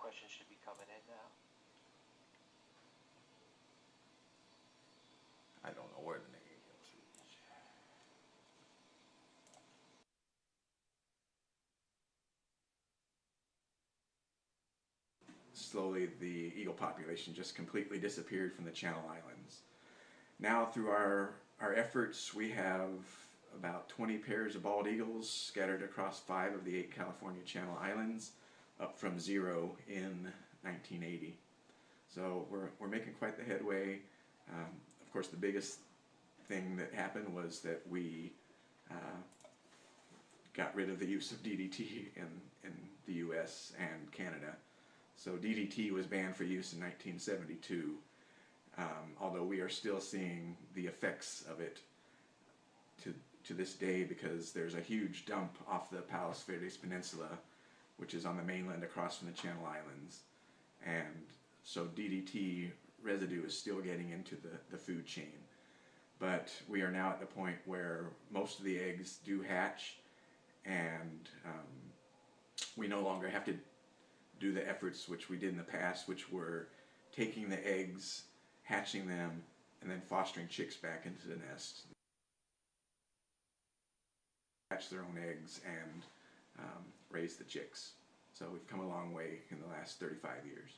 questions should be coming in now. I don't know where the name goes. Slowly, the eagle population just completely disappeared from the Channel Islands. Now, through our efforts, we have about 20 pairs of bald eagles scattered across 5 of the 8 California Channel Islands, up from 0 in 1980. So we're making quite the headway. Of course, the biggest thing that happened was that we got rid of the use of DDT in the US and Canada. So DDT was banned for use in 1972, although we are still seeing the effects of it to this day, because there's a huge dump off the Palos Verdes Peninsula, which is on the mainland across from the Channel Islands. And so DDT residue is still getting into the food chain. But we are now at the point where most of the eggs do hatch, and we no longer have to do the efforts which we did in the past, which were taking the eggs, hatching them, and then fostering chicks back into the nest. Hatch their own eggs and raise the chicks. So we've come a long way in the last 35 years.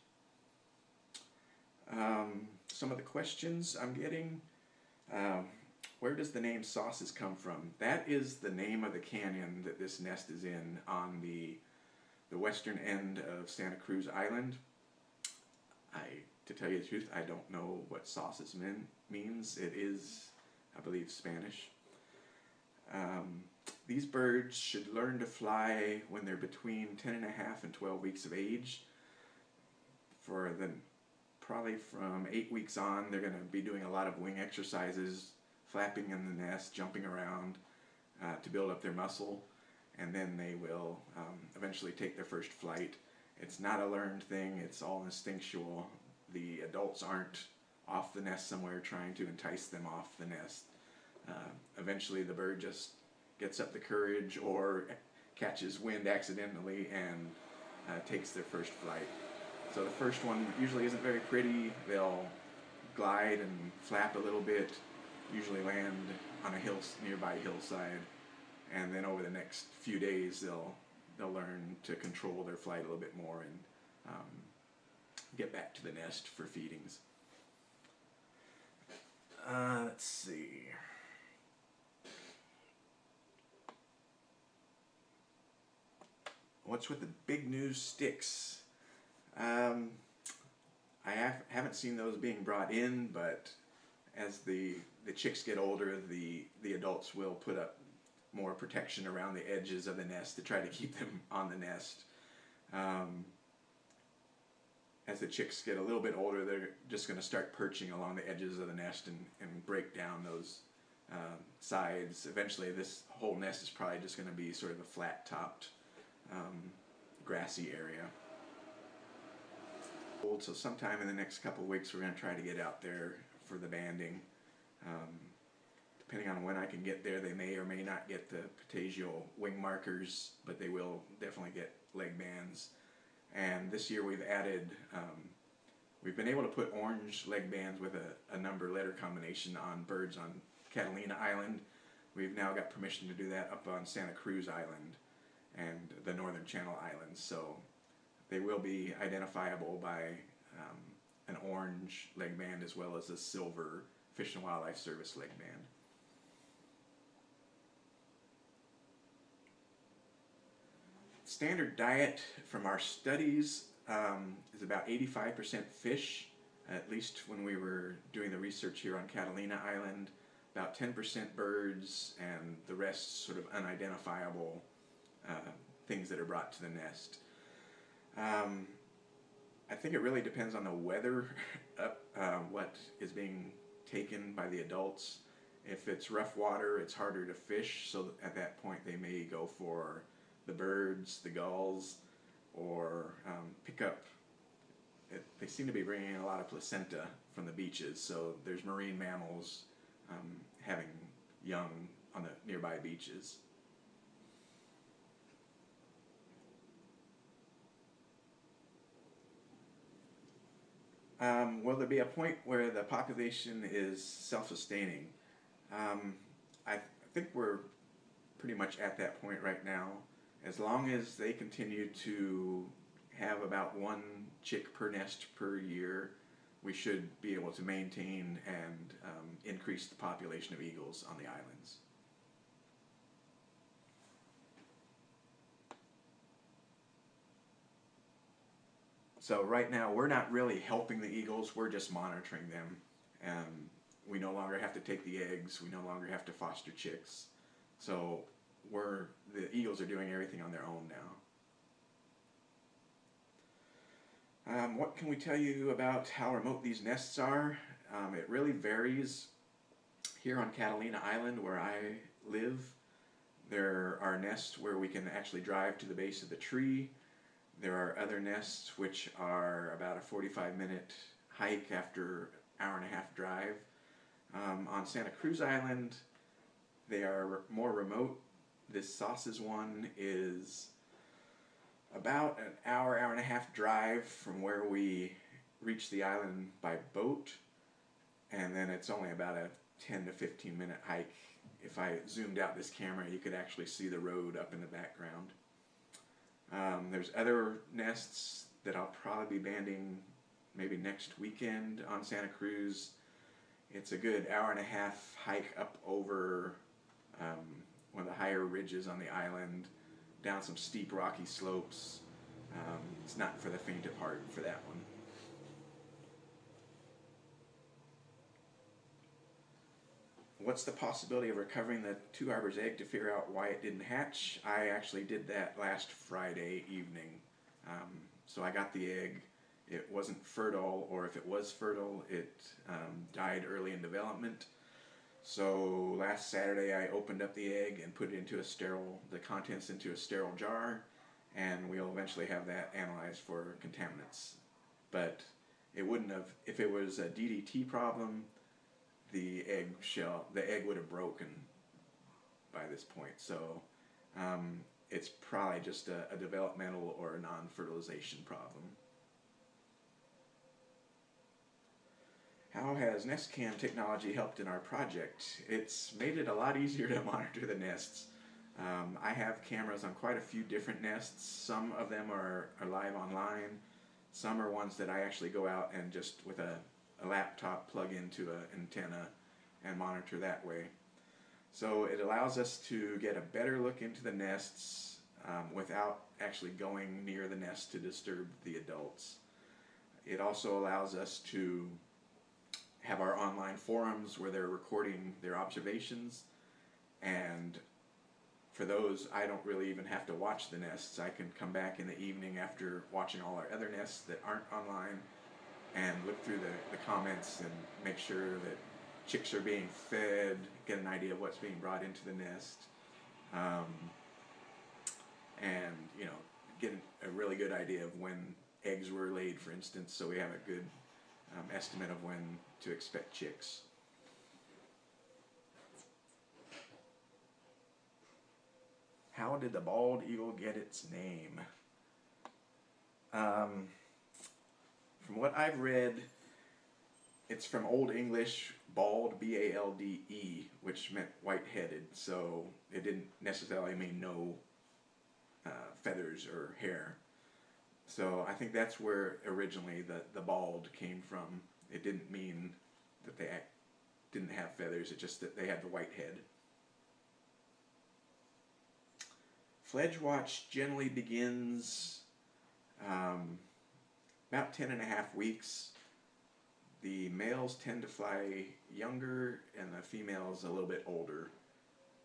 Some of the questions I'm getting, where does the name Sauces come from? That is the name of the canyon that this nest is in on the western end of Santa Cruz Island. To tell you the truth, I don't know what Sauces means. It is, I believe, Spanish. These birds should learn to fly when they're between 10 and a half and 12 weeks of age. Probably from 8 weeks on, they're going to be doing a lot of wing exercises, flapping in the nest, jumping around to build up their muscle, and then they will eventually take their first flight. It's not a learned thing, it's all instinctual. The adults aren't off the nest somewhere trying to entice them off the nest. Eventually the bird just gets up the courage or catches wind accidentally and takes their first flight. So the first one usually isn't very pretty. They'll glide and flap a little bit, usually land on a nearby hillside, and then over the next few days they'll learn to control their flight a little bit more and get back to the nest for feedings. Let's see. What's with the big news sticks? I haven't seen those being brought in, but as the chicks get older, the adults will put up more protection around the edges of the nest to try to keep them on the nest. As the chicks get a little bit older, they're just going to start perching along the edges of the nest and break down those sides. Eventually this whole nest is probably just going to be sort of a flat-topped grassy area. So sometime in the next couple of weeks we're going to try to get out there for the banding. Depending on when I can get there, they may or may not get the patagial wing markers, but they will definitely get leg bands. And this year we've added, we've been able to put orange leg bands with a number letter combination on birds on Catalina Island. We've now got permission to do that up on Santa Cruz Island and the Northern Channel Islands. So they will be identifiable by an orange leg band as well as a silver Fish and Wildlife Service leg band. Standard diet from our studies is about 85% fish, at least when we were doing the research here on Catalina Island, about 10% birds, and the rest sort of unidentifiable things that are brought to the nest. I think it really depends on the weather, what is being taken by the adults. If it's rough water, it's harder to fish, so at that point they may go for the birds, the gulls, or pick up. They seem to be bringing in a lot of placenta from the beaches, so there's marine mammals having young on the nearby beaches. Will there be a point where the population is self-sustaining? I think we're pretty much at that point right now. As long as they continue to have about one chick per nest per year, we should be able to maintain and increase the population of eagles on the islands. So right now we're not really helping the eagles, we're just monitoring them. We no longer have to take the eggs, we no longer have to foster chicks. So the eagles are doing everything on their own now. What can we tell you about how remote these nests are? It really varies. Here on Catalina Island, where I live, there are nests where we can actually drive to the base of the tree. There are other nests which are about a 45-minute hike after an hour-and-a-half drive. On Santa Cruz Island, they are more remote. This Sauces one is about an hour, hour-and-a-half drive from where we reach the island by boat, and then it's only about a 10 to 15-minute hike. If I zoomed out this camera, you could actually see the road up in the background. There's other nests that I'll probably be banding maybe next weekend on Santa Cruz. It's a good hour-and-a-half hike up over one of the higher ridges on the island, down some steep rocky slopes. It's not for the faint of heart for that one. What's the possibility of recovering the two arbor's egg to figure out why it didn't hatch? I actually did that last Friday evening. So I got the egg. It wasn't fertile, or if it was fertile, it died early in development. So last Saturday I opened up the egg and put it into the contents into a sterile jar, and we'll eventually have that analyzed for contaminants. But it wouldn't have, if it was a DDT problem, the egg would have broken by this point. So it's probably just a developmental or a non-fertilization problem. How has nest cam technology helped in our project? It's made it a lot easier to monitor the nests. I have cameras on quite a few different nests. Some of them are live online. Some are ones that I actually go out and just with a laptop plug into an antenna and monitor that way. So it allows us to get a better look into the nests without actually going near the nest to disturb the adults. It also allows us to have our online forums where they're recording their observations, and for those I don't really even have to watch the nests. I can come back in the evening after watching all our other nests that aren't online and look through the comments and make sure that chicks are being fed, get an idea of what's being brought into the nest, and get a really good idea of when eggs were laid, for instance, so we have a good estimate of when to expect chicks. How did the bald eagle get its name? From what I've read, it's from Old English, bald, B-A-L-D-E, which meant white-headed, so it didn't necessarily mean no feathers or hair. So I think that's where originally the bald came from. It didn't mean that they didn't have feathers, it's just that they had the white head. Fledge watch generally begins about 10.5 weeks. The males tend to fly younger and the females a little bit older.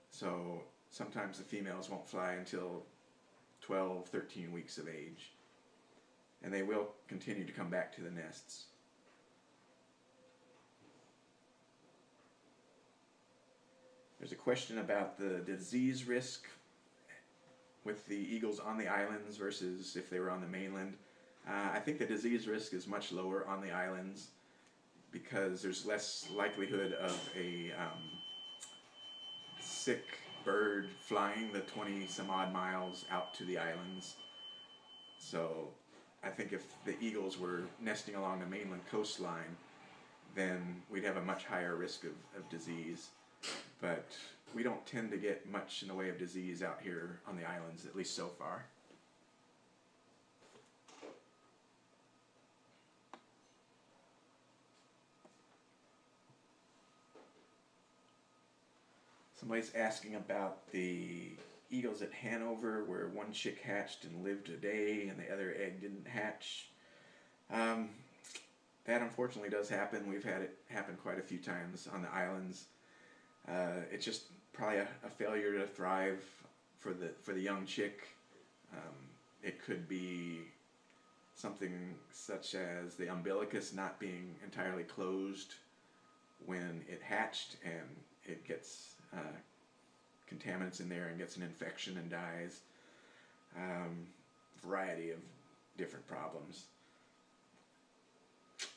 So sometimes the females won't fly until 12, 13 weeks of age. And they will continue to come back to the nests. There's a question about the disease risk with the eagles on the islands versus if they were on the mainland. I think the disease risk is much lower on the islands because there's less likelihood of a sick bird flying the 20 some odd miles out to the islands. So I think if the eagles were nesting along the mainland coastline, then we'd have a much higher risk of disease. But we don't tend to get much in the way of disease out here on the islands, at least so far. Somebody's asking about the eagles at Hanover, where one chick hatched and lived a day and the other egg didn't hatch. Um, that unfortunately does happen. We've had it happen quite a few times on the islands. It's just probably a failure to thrive for the young chick. It could be something such as the umbilicus not being entirely closed when it hatched, and it gets contaminants in there and gets an infection and dies. Variety of different problems.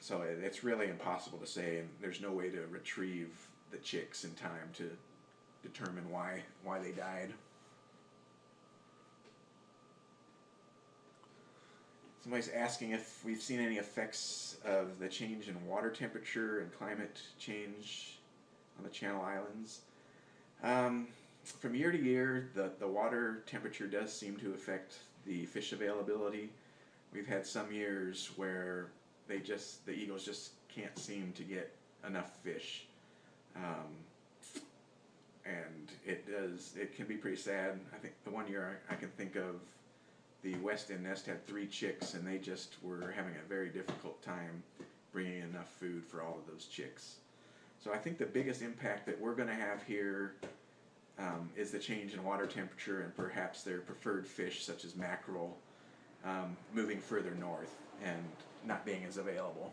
So it's really impossible to say, and there's no way to retrieve the chicks in time to determine why they died. Somebody's asking if we've seen any effects of the change in water temperature and climate change on the Channel Islands. From year to year, the water temperature does seem to affect the fish availability. We've had some years where the eagles just can't seem to get enough fish. And it can be pretty sad. I think the one year I can think of, the West End nest had 3 chicks, and they just were having a very difficult time bringing enough food for all of those chicks. So I think the biggest impact that we're going to have here is the change in water temperature, and perhaps their preferred fish, such as mackerel, moving further north and not being as available.